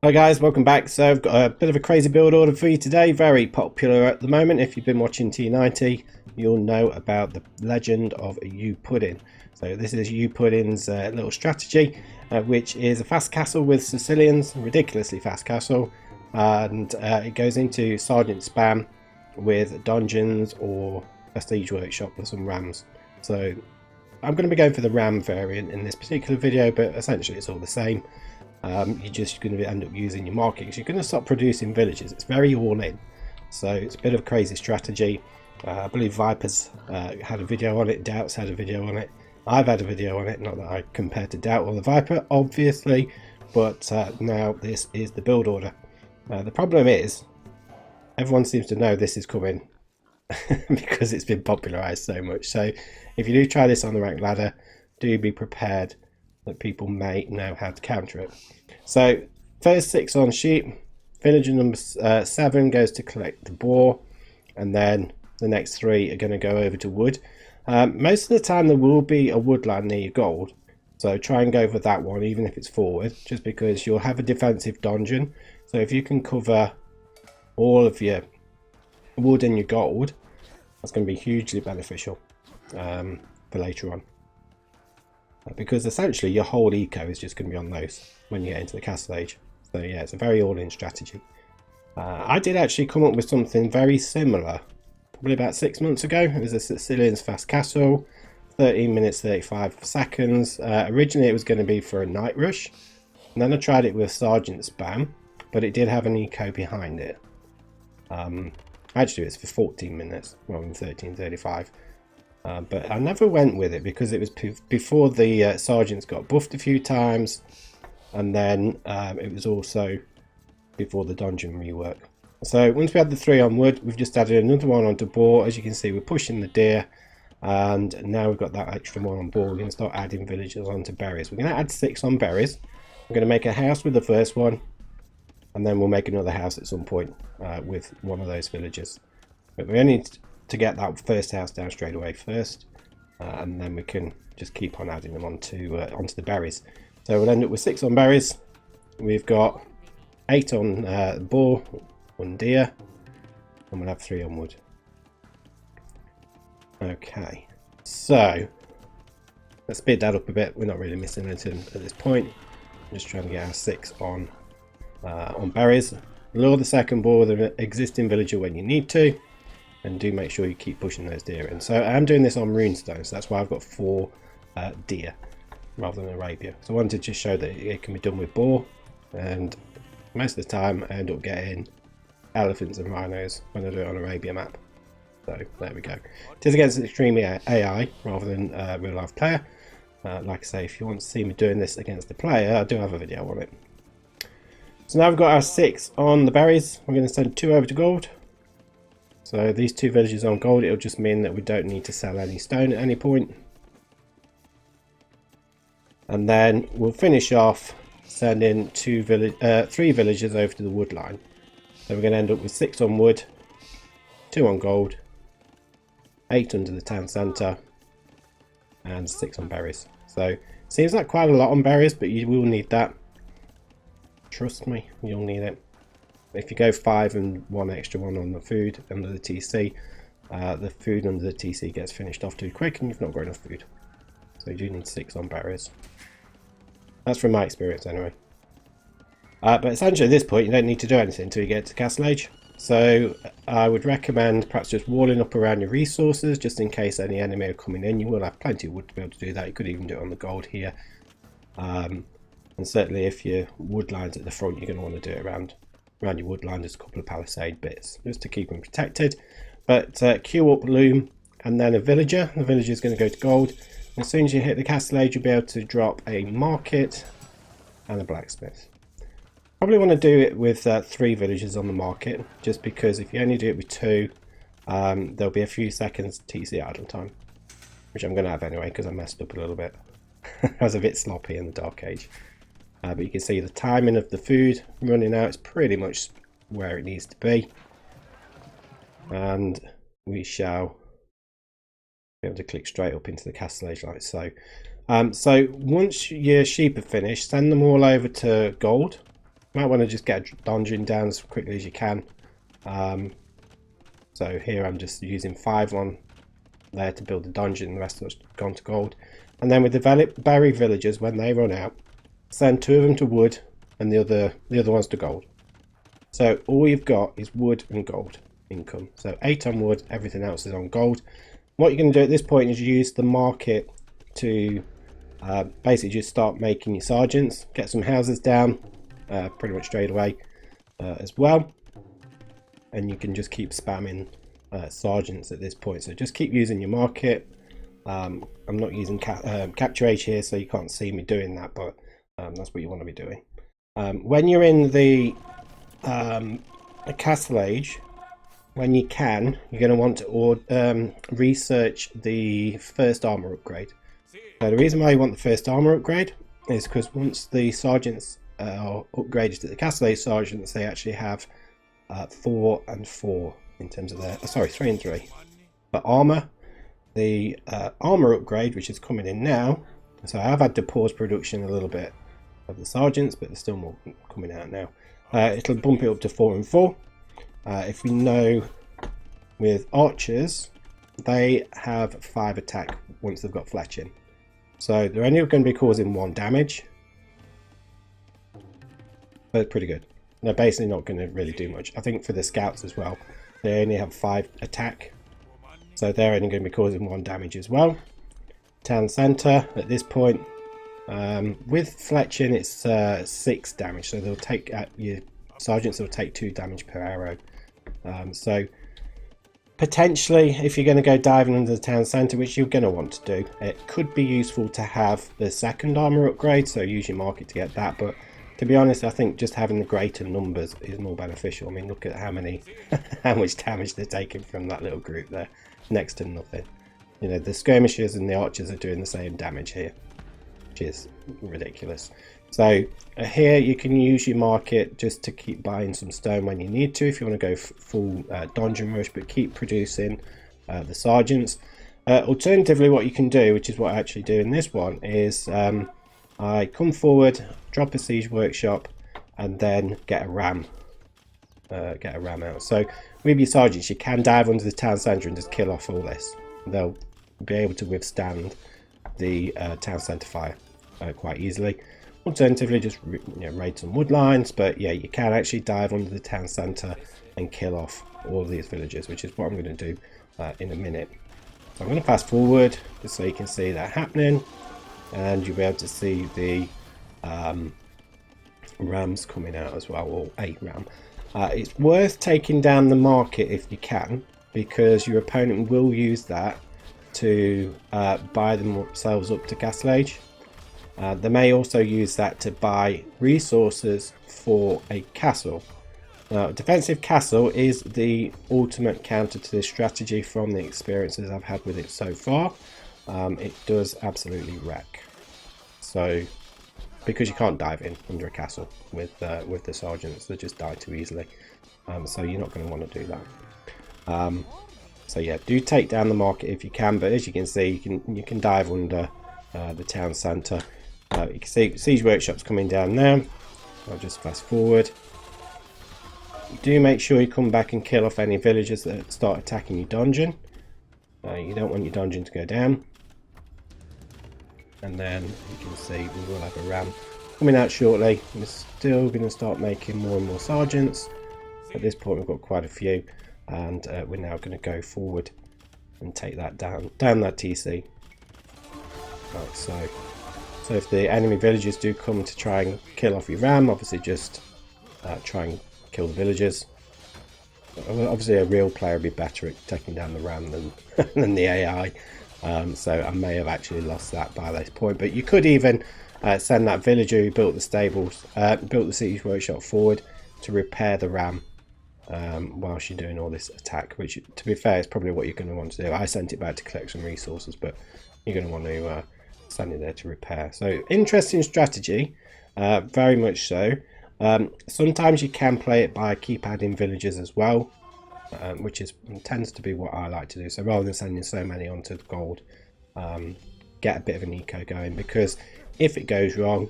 Hi guys, welcome back. So I've got a bit of a crazy build order for you today. Very popular at the moment. If you've been watching T90, you'll know about the legend of YouPudding. So this is YouPudding's little strategy, which is a fast castle with Sicilians, ridiculously fast castle, and it goes into sergeant spam with donjons or a siege workshop with some rams. So I'm going to be going for the ram variant in this particular video, but essentially it's all the same. You're just going to end up using your markings. You're going to start producing villages. It's very all in, so it's a bit of a crazy strategy. I believe Viper's had a video on it, Doubt's had a video on it, I've had a video on it, not that I compare to Doubt or the Viper obviously, but now this is the build order. The problem is everyone seems to know this is coming because it's been popularized so much. So if you do try this on the ranked ladder, do be prepared that people may know how to counter it. So first 6 on sheep, villager number 7 goes to collect the boar, and then the next 3 are going to go over to wood. Most of the time there will be a woodland near your gold, so try and go for that one even if it's forward, just because you'll have a defensive donjon. So if you can cover all of your wood and your gold, that's going to be hugely beneficial for later on. Because essentially your whole eco is just going to be on those when you get into the castle age. So yeah, it's a very all-in strategy. I did actually come up with something very similar probably about 6 months ago. It was a Sicilian's fast castle, 13 minutes 35 seconds. Originally it was going to be for a night rush, and then I tried it with sergeant spam, but it did have an eco behind it. Actually it's for 14 minutes rather than 13:35. But I never went with it because it was before the sergeants got buffed a few times, and then it was also before the donjon rework. So once we had the 3 on wood, we've just added another one onto boar. As you can see, we're pushing the deer, and now we've got that extra one on boar. We're going to start adding villagers onto berries. We're going to add 6 on berries. We're going to make a house with the first one, and then we'll make another house at some point with one of those villagers. But we only need to get that first house down straight away first, and then we can just keep on adding them onto the berries. So we'll end up with 6 on berries. We've got 8 on boar, 1 deer, and we'll have 3 on wood. Okay, so let's speed that up a bit. We're not really missing anything at this point. I'm just trying to get our 6 on berries. Lure the second boar with an existing villager when you need to, and do make sure you keep pushing those deer in. So I'm doing this on runestone, so that's why I've got 4 deer rather than Arabia. So I wanted to just show that it can be done with boar, and most of the time I end up getting elephants and rhinos when I do it on Arabia map. So there we go. It is against extreme AI rather than real life player. Like I say, if you want to see me doing this against the player, I do have a video on it. So now we've got our 6 on the berries. We're going to send 2 over to gold. So these 2 villages on gold, it'll just mean that we don't need to sell any stone at any point. And then we'll finish off sending 3 villagers over to the wood line. So we're going to end up with 6 on wood, 2 on gold, 8 under the town centre, and 6 on berries. So seems like quite a lot on berries, but you will need that. Trust me, you'll need it. If you go 5 and 1 extra one on the food under the TC, the food under the TC gets finished off too quick and you've not got enough food. So you do need 6 on berries. That's from my experience anyway. But essentially at this point you don't need to do anything until you get to Castle Age. So I would recommend perhaps just walling up around your resources just in case any enemy are coming in. You will have plenty of wood to be able to do that. You could even do it on the gold here. And certainly if your wood line's at the front, you're going to want to do it around your woodland. There's a couple of palisade bits just to keep them protected. But queue up loom and then a villager. The villager is going to go to gold. And as soon as you hit the castle age, you'll be able to drop a market and a blacksmith. Probably want to do it with 3 villagers on the market, just because if you only do it with 2, there'll be a few seconds TC idle time, which I'm going to have anyway because I messed up a little bit. I was a bit sloppy in the Dark Age. But you can see the timing of the food running out is pretty much where it needs to be. And we shall be able to click straight up into the castle age like so. So once your sheep are finished, send them all over to gold. might want to just get a donjon down as quickly as you can. So here I'm just using 5 on there to build the donjon, and the rest of it's gone to gold. And then with the berry villagers, when they run out, send 2 of them to wood and the other ones to gold. So all you've got is wood and gold income. So 8 on wood, everything else is on gold. What you're going to do at this point is use the market to basically just start making your sergeants, get some houses down pretty much straight away as well. And you can just keep spamming sergeants at this point. So just keep using your market. I'm not using capture age here, so you can't see me doing that, but that's what you want to be doing. When you're in the castle age, when you can, you're going to want to research the first armor upgrade. So the reason why you want the first armor upgrade is because once the sergeants are upgraded to the castle age sergeants, they actually have 4 and 4 in terms of their 3 and 3 but armor. The armor upgrade, which is coming in now, so I have had to pause production a little bit of the sergeants, but there's still more coming out now. It'll bump it up to 4 and 4. If you know, with archers, they have 5 attack once they've got fletching, so they're only going to be causing 1 damage, but it's pretty good. They're basically not going to really do much. I think for the scouts as well, they only have 5 attack, so they're only going to be causing 1 damage as well. Town centre at this point, with fletching, it's 6 damage, so they'll take your sergeants will take 2 damage per arrow. So potentially, if you're going to go diving under the town centre, which you're going to want to do, it could be useful to have the second armor upgrade, so use your market to get that. But to be honest, I think just having the greater numbers is more beneficial. I mean, look at how much damage they're taking from that little group there, next to nothing. You know, the skirmishers and the archers are doing the same damage here, which is ridiculous. So here you can use your market just to keep buying some stone when you need to, if you want to go full donjon rush, but keep producing the sergeants. Alternatively, what you can do, which is what I actually do in this one, is I come forward, drop a siege workshop, and then get a ram out. So with your sergeants, you can dive under the town centre and just kill off all this. They'll be able to withstand the town centre fire quite easily. Alternatively, just raid some wood lines, but yeah, you can actually dive under the town centre and kill off all of these villagers, which is what I'm going to do in a minute. So I'm going to fast forward just so you can see that happening, and you'll be able to see the rams coming out as well, or a ram. It's worth taking down the market if you can, because your opponent will use that to buy themselves up to castle age. They may also use that to buy resources for a castle. Now, defensive castle is the ultimate counter to this strategy from the experiences I've had with it so far. It does absolutely wreck. So, because you can't dive in under a castle with the sergeants, they just die too easily. So you're not going to want to do that. So yeah, do take down the market if you can, but as you can see, you can dive under the town centre. You can see siege workshops coming down now. I'll just fast forward. Do make sure you come back and kill off any villagers that start attacking your donjon. You don't want your donjon to go down. And then you can see we will have a ram coming out shortly. We're still going to start making more and more sergeants. At this point we've got quite a few, and we're now going to go forward and take that down that TC. Like so. So if the enemy villagers do come to try and kill off your ram, obviously just try and kill the villagers. Obviously a real player would be better at taking down the ram than the AI. So I may have actually lost that by this point. But you could even send that villager who built the stables, built the siege workshop forward to repair the ram whilst you're doing all this attack. Which, to be fair, is probably what you're going to want to do. I sent it back to collect some resources, but you're going to want to send it there to repair. So interesting strategy, very much so. Sometimes you can play it by keep adding villagers as well, which tends to be what I like to do. So rather than sending so many onto the gold, get a bit of an eco going, because if it goes wrong,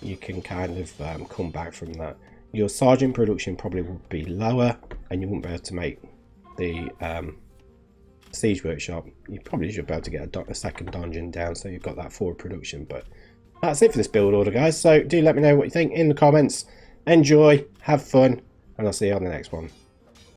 you can kind of come back from that. your sergeant production probably would be lower, and you wouldn't be able to make the siege workshop. You probably should be able to get a second dungeon down, so you've got that forward production. But that's it for this build order, guys. So do let me know what you think in the comments. Enjoy, have fun, and I'll see you on the next one.